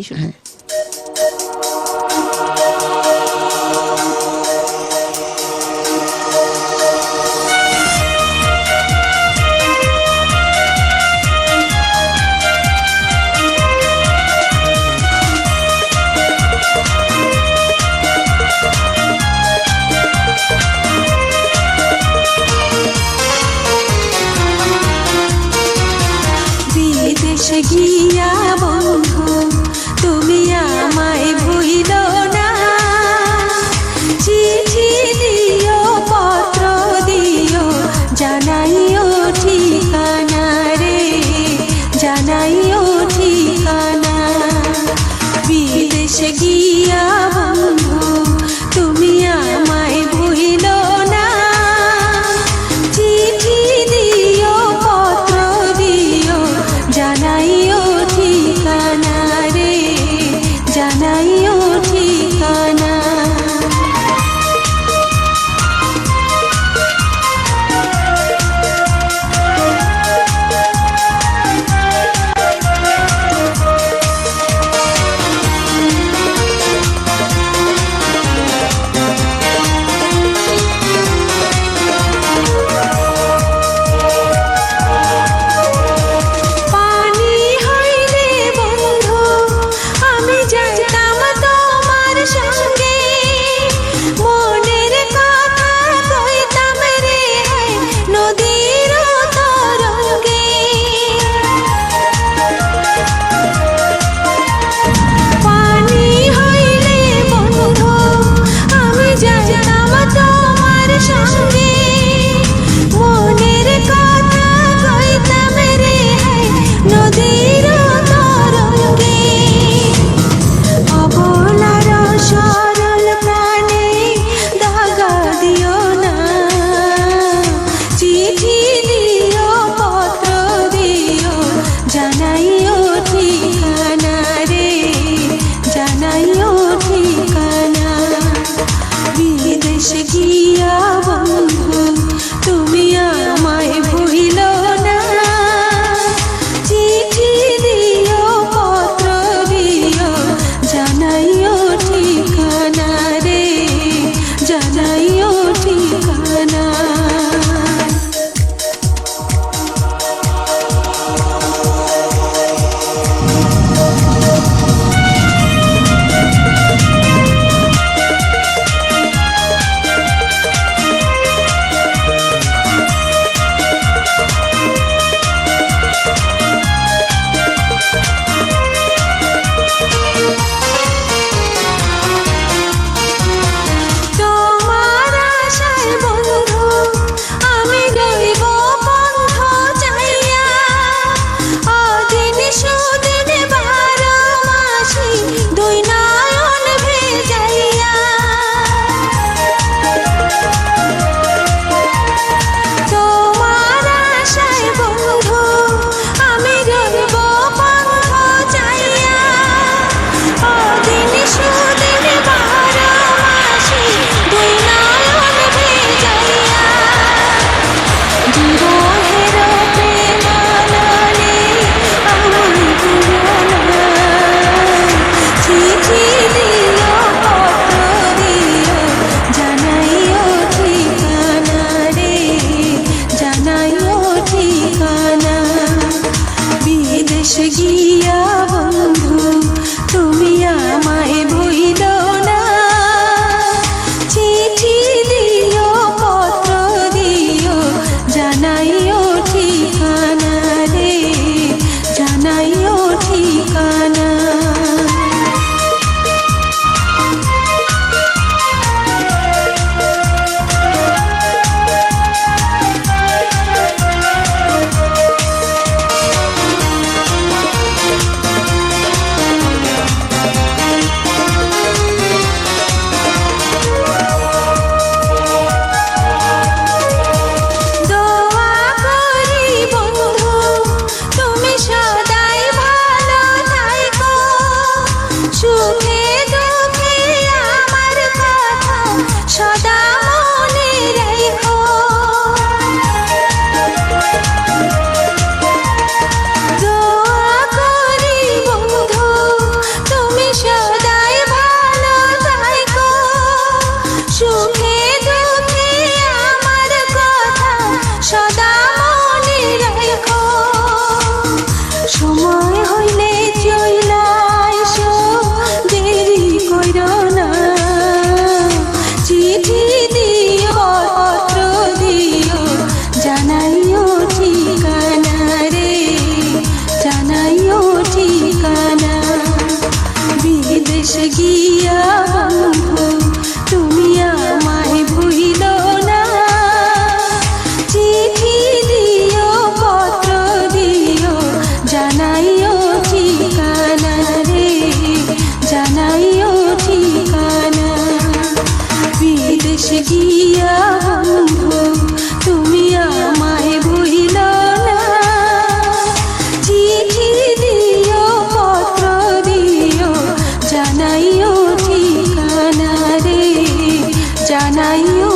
শুনুন। বিদেশে গিয়া বন্ধু তুমি আমায় ভুইল না, চিঠি দিও পত্র দিও জানাইও ঠিকানা রে, জানাইও ঠিকানা। বিদেশে গিয়া বন্ধু তুমি আমায় ভুইল না, চিঠি দিও পত্র দিও জানাইও ঠিকানা রে, জানাইও ঠিকানা। বিদেশে গিয়া বন্ধু তুমি আমায় ভুইল না, চিঠি দিও পত্র দিও জানাইও ঠিকানা রে, জানাইও ঠিকানা। বিদেশে গিয়া বন্ধু তুমি আমায় ভুইল না, চিঠি দিও পত্র দিও জানাইও ঠিকানা রে, জানাইও ঠিকানা। দোয়া জানাইও